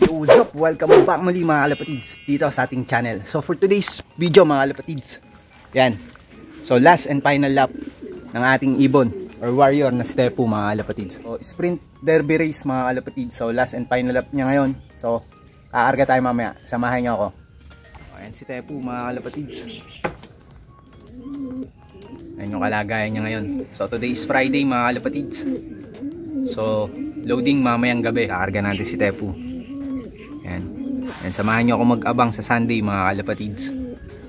What's up? Welcome back muli mga kalapatids dito sa ating channel. So for today's video mga kalapatids, yan. So last and final lap ng ating ibon or warrior na si Tepu mga kalapatids. So sprint derby race mga kalapatids. So last and final lap niya ngayon. So kaarga tayo mamaya. Samahan niyo ako. Ayan si Tepu mga kalapatids. Ayan yung kalagayan niya ngayon. So today is Friday mga kalapatids. So loading mamayang gabi. Kaarga natin si Tepu. Yan. Yan, samahan nyo ako mag-abang sa Sunday mga kalapatids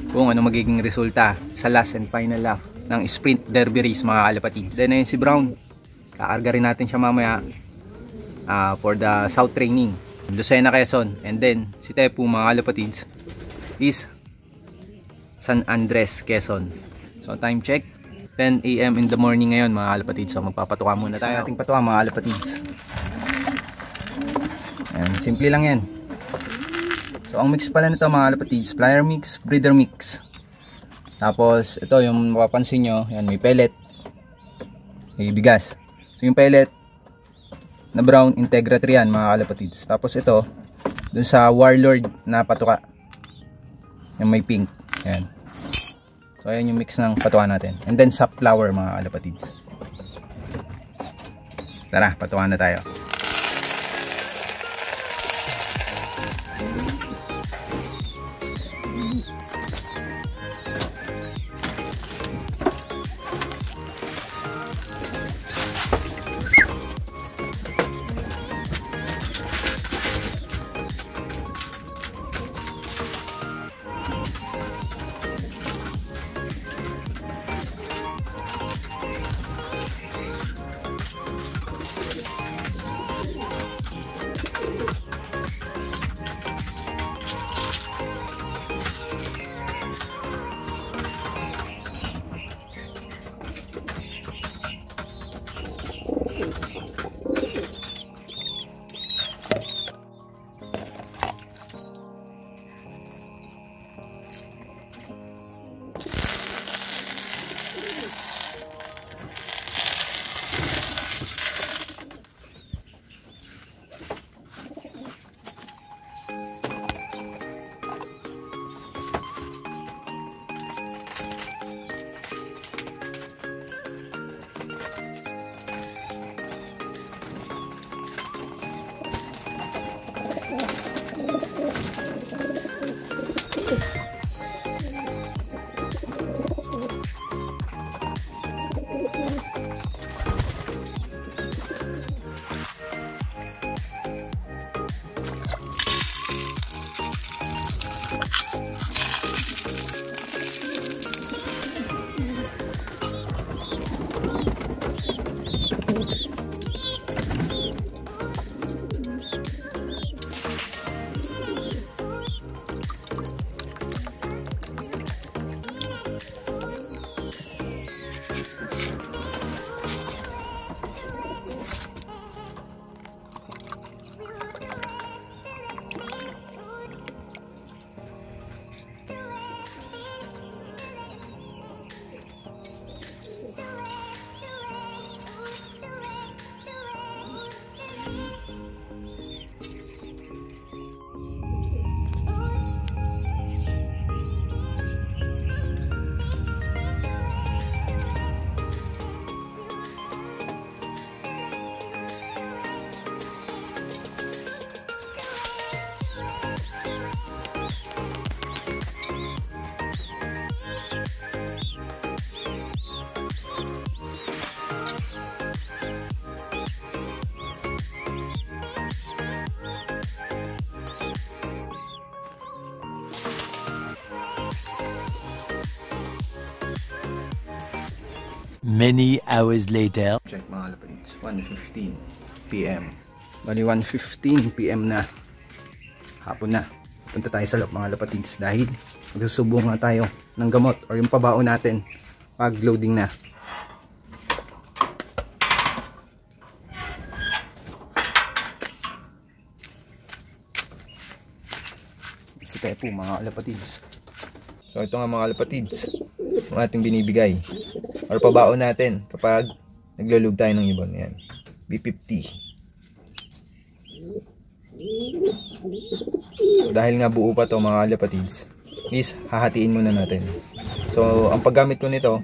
kung ano magiging resulta sa last and final lap ng sprint derby race mga kalapatids. Then ayun si Brown, kaarga rin natin siya mamaya for the South training, Lucena, Quezon. And then si Tepu mga kalapatids is San Andres, Quezon. So time check 10 AM in the morning ngayon mga kalapatids. So magpapatuka muna tayo ating patuka mga kalapatids. Yan, simple lang yan. So ang mix pala nito mga kalapatids, flyer mix, breeder mix. Tapos ito yung mapapansin nyo, yan, may pellet, may bigas. So yung pellet na brown Integra 3 yan mga kalapatids. Tapos ito dun sa Warlord na patuka, yung may pink. Yan. So ayan yung mix ng patuka natin. And then sa flower mga kalapatids. Tara, patuka na tayo. Many hours later. Check mga kalapatids, 1:15 PM. Bali 1:15 PM na. Hapon na. Punta tayo sa loob mga kalapatids dahil magsusubong na tayo ng gamot or yung pabaon natin pag loading na. Si Tepu mga kalapatids. So ito nga mga kalapatids, ang ating binibigay or pabaon natin kapag naglo-load tayo ng ibon. Yan, B50. Dahil nga buo pa to mga kalapatids, is hahatiin muna natin. So ang paggamit ko nito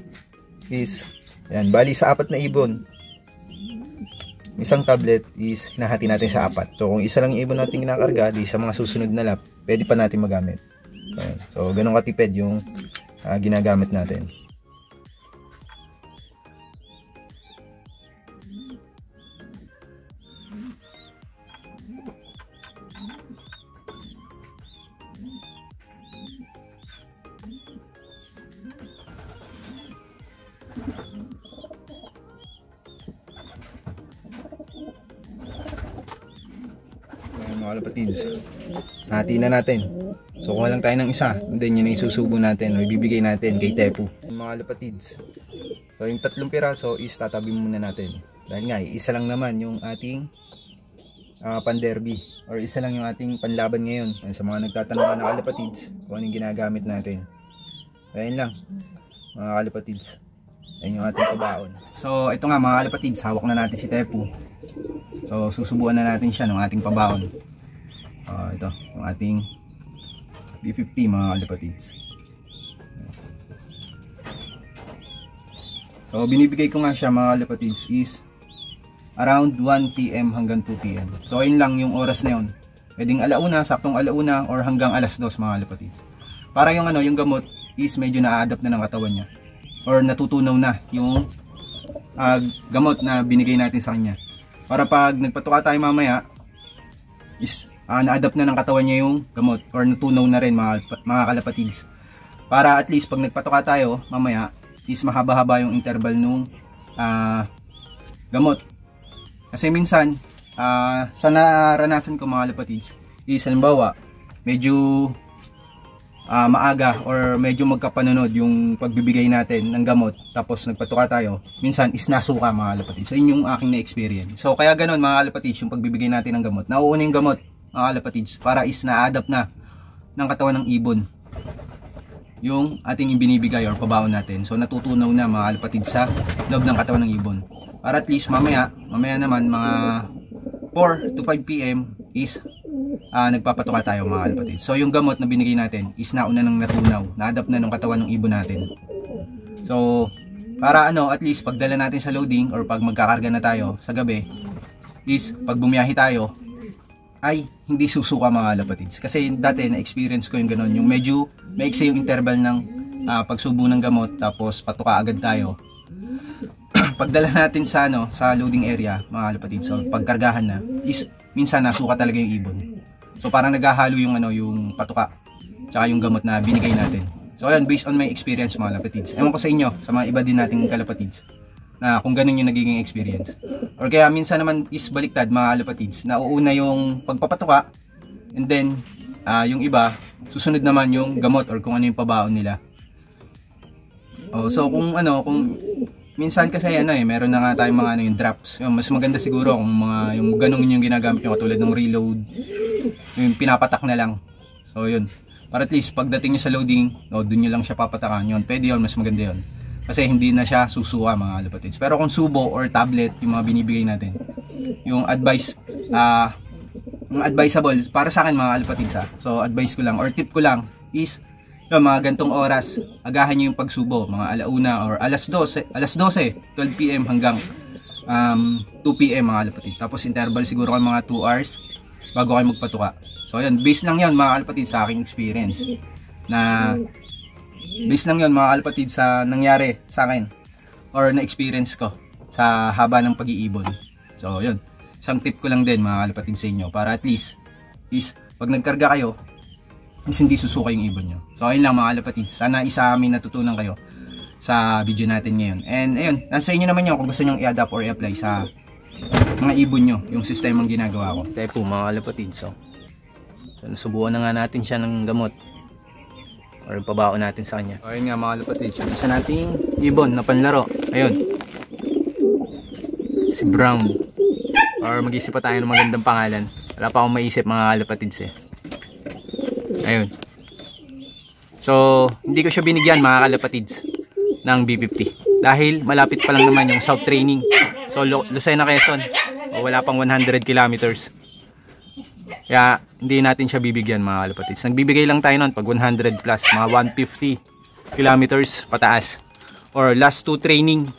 is yan, bali sa 4 na ibon, isang tablet is hinahati natin sa 4. So kung isa lang yung ibon natin kinakarga, di sa mga susunod na lap pwede pa natin magamit. Ayan. So ganun katipid yung ginagamit natin. Mga kalapatids, hati na natin. So kuha lang tayo ng isa, and then yun ay susubo natin o ibibigay natin kay Tepu. Mga kalapatids, so yung 3 piraso is tatabi muna natin. Dahil nga isa lang naman yung ating pan-derby, or isa lang yung ating panlaban ngayon. And sa mga nagtatanong na kalapatids kung anong ginagamit natin, ayun lang mga kalapatids, ayun yung ating pabaon. So ito nga mga kalapatids, hawak na natin si Tepu. So susubuan na natin siya ng ating pabaon. Ito yung ating B50 mga kalapatids. So binibigay ko nga siya mga kalapatids is around 1 PM hanggang 2 PM. So ayun lang yung oras na yun. Pwedeng alauna, saktong alauna, or hanggang alas 2 mga kalapatids. Para yung yung gamot is medyo na-adapt na ng katawan niya, or natutunaw na yung gamot na binigay natin sa kanya. Para pag nagpatuka tayo mamaya is na-adapt na ng katawan niya yung gamot, or natunaw na rin mga kalapatids. Para at least pag nagpatuka tayo mamaya is mahaba-haba yung interval nung gamot. Kasi minsan sa naranasan ko mga kalapatids is halimbawa medyo maaga or medyo magkapanunod yung pagbibigay natin ng gamot, tapos nagpatuka tayo, minsan is nasuka mga kalapatids. So yun yung aking na-experience. So kaya ganun mga kalapatids, yung pagbibigay natin ng gamot, nauuna yung gamot mga kalapatids para is na-adapt na ng katawan ng ibon yung ating ibinibigay or pabaon natin. So natutunaw na mga kalapatids sa loob ng katawan ng ibon, para at least mamaya naman mga 4 to 5 PM is nagpapatuka tayo mga kalapatids. So yung gamot na binigay natin is nauna nang natunaw, na-adapt na ng katawan ng ibon natin. So para at least pagdala natin sa loading or pag magkakarga na tayo sa gabi is pag bumiyahe tayo ay hindi susuka mga kalapatids. Kasi dati na-experience ko yung gano'n, yung medyo maiksi yung interval ng pagsubo ng gamot, tapos patuka agad tayo. Pagdala natin sa sa loading area mga kalapatids, so pagkargahan na is minsan nasuka talaga yung ibon. So parang naghahalo yung yung patuka tsaka yung gamot na binigay natin. So ayun, based on my experience mga kalapatids. Ewan ko sa inyo, sa mga iba din nating kalapatids, na kung ganun yung nagiging experience. Or kaya minsan naman is baliktad mga kalapatids, nauuna yung pagpapatuka, and then yung iba susunod naman yung gamot or kung ano yung pabaon nila. So kung minsan kasi meron na nga tayong mga yung drops. Yung mas maganda siguro kung yung ganun yung ginagamit yung katulad ng reload, yung pinapatak na lang. So yun, para at least pagdating nyo sa loading, doon nyo lang siya papatakan. Yun, pwede yun, mas maganda yun. Kasi hindi na siya susuka mga kalapatids. Pero kung subo or tablet yung mga binibigay natin, yung advice, yung advisable para sa akin mga kalapatids, so advice ko lang or tip ko lang is yung mga gantong oras, agahan nyo yung pagsubo, mga alauna or alas 12, 12 PM hanggang 2 PM mga kalapatids. Tapos interval siguro kayo mga 2 hours bago kayo magpatuka. So yun, base lang yun mga kalapatids sa aking experience, na base lang yun mga kalapatids sa nangyari sa akin or na-experience ko sa haba ng pag-iibon. So yun, isang tip ko lang din mga kalapatids sa inyo, para at least is pag nagkarga kayo is hindi susuka yung ibon nyo. So ayun lang mga kalapatids, sana isa amin natutunan kayo sa video natin ngayon. And ayun, nasa inyo naman yun kung gusto nyo i-adapt or i-apply sa mga ibon nyo yung sistemang ginagawa ko. Tepu mga kalapatids, so nasubukan na nga natin siya ng gamot or pabaon natin sa kanya. Ayun nga mga kalapatids, yung isa nating ibon na panlaro, ayun, si Brown, or mag-isip pa tayo ng magandang pangalan. Wala pa akong maisip mga kalapatids ayun. So hindi ko siya binigyan mga kalapatids ng B50 dahil malapit pa lang naman yung South Training. So Lucena, Quezon, wala pang 100 kilometers. Kaya hindi natin siya bibigyan mga kalapatids. Nagbibigay lang tayo nun pag 100 plus, mga 150 kilometers pataas. Or last training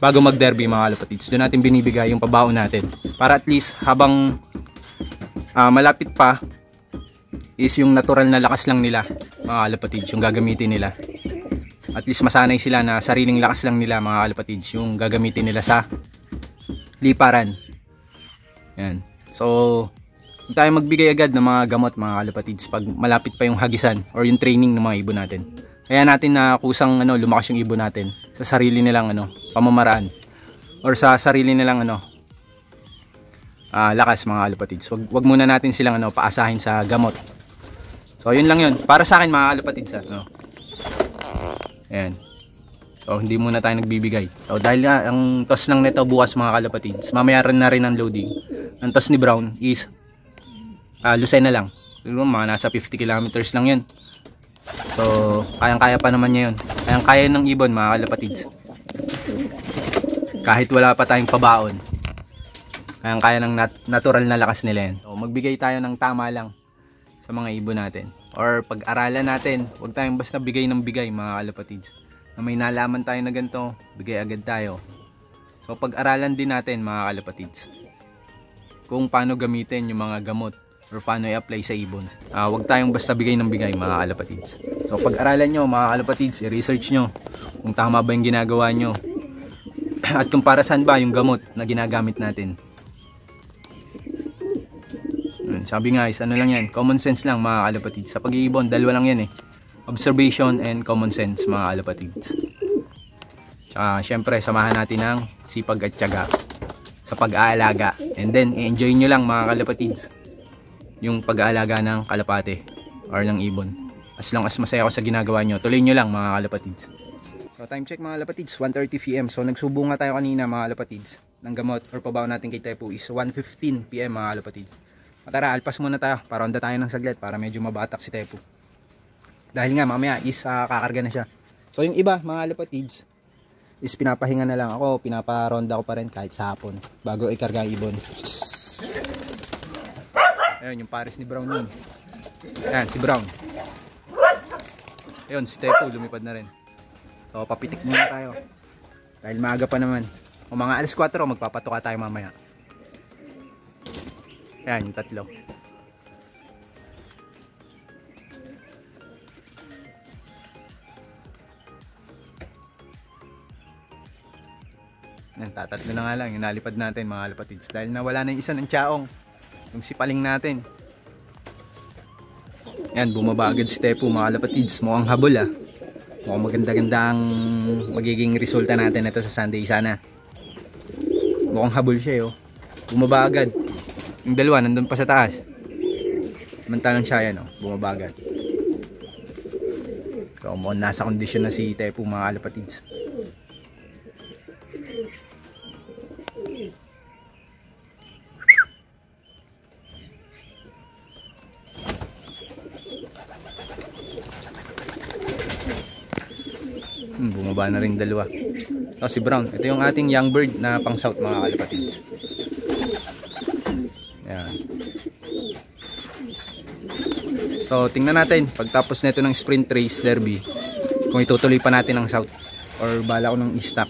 bago mag-derby mga kalapatids. Doon natin binibigay yung pabaon natin. Para at least habang malapit pa is yung natural na lakas lang nila mga kalapatids yung gagamitin nila. At least masanay sila na sariling lakas lang nila mga kalapatids yung gagamitin nila sa liparan. Yan. So, hindi tayo magbigay agad ng mga gamot mga kalapatids pag malapit pa yung hagisan or yung training ng mga ibon natin. Kaya natin na kusang lumakas yung ibon natin sa sarili nilang pamamaraan or sa sarili nilang lakas mga kalapatids. Wag muna natin silang paasahin sa gamot. So, yun lang yun. Para sa akin mga kalapatids. Ayan. So, hindi muna tayo nagbibigay. So, dahil nga, ang toss ng neto bukas mga kalapatids, mamaya na rin ang loading. Ang toss ni Brown is Lucena lang. Mga nasa 50 kilometers lang yun. So, kayang-kaya pa naman niya yun. Kayang-kaya ng ibon mga kalapatids. Kahit wala pa tayong pabaon. Kayang-kaya ng natural na lakas nila yan. So, magbigay tayo ng tama lang sa mga ibon natin. Or pag-aralan natin, huwag tayong basta bigay ng bigay mga kalapatids. Na may nalaman tayo na ganito, bigay agad tayo. So, pag-aralan din natin mga kalapatids kung paano gamitin yung mga gamot or paano i-apply sa ibon. Huwag tayong basta bigay ng bigay mga kalapatids. So pag-aralan nyo mga kalapatids, i-research nyo kung tama ba yung ginagawa nyo at kung para saan ba yung gamot na ginagamit natin. Sabi nga is lang yan, common sense lang mga kalapatids. Sa pag-iibon, dalawa lang yan observation and common sense mga kalapatids. Tsaka syempre samahan natin ng sipag at tiyaga sa pag-aalaga. And then, i-enjoy nyo lang mga kalapatids yung pag-aalaga ng kalapate or ng ibon. As long as masaya ako sa ginagawa nyo, tuloy nyo lang mga kalapatids. So, time check mga kalapatids, 1:30 PM. So, nagsubo nga tayo kanina mga kalapatids ng gamot or pabaw natin kay Tepu is 1:15 PM mga kalapatids. Tara, alpas muna tayo para onda tayo ng saglit para medyo mabatak si Tepu. Dahil nga, mamaya is kakarga na siya. So, yung iba mga kalapatids is pinapahinga na lang ako, pinaparonda ko pa rin kahit sa hapon bago ikarga ibon. Ayun yung pares ni Brown yun. Ayan si Brown. Ayun si Tepu lumipad na rin. So papitik muna tayo dahil maaga pa naman. O mga alas 4 magpapatuka tayo mamaya. Ayan yung tatlo. Yan, tatatlo na nga lang yung nalipad natin mga kalapatids dahil nawala na yung isa ng tiyaong, yung sipaling natin. Yan, bumaba agad si Tepu mga kalapatids. Mukhang habol mukhang maganda-ganda ang magiging resulta natin ito sa Sunday sana. Mukhang habol siya bumaba agad. Yung dalawa nandun pa sa taas, samantalang siya yan bumaba agad. So mukhang nasa kondisyon na si Tepu mga kalapatids. Bumaba na rin dalawa. So si Brown, ito yung ating young bird na pang south mga kalapatids. Yan. So tingnan natin pagtapos nito ng sprint race derby kung itutuloy pa natin ang south or bala ko ng i-stop.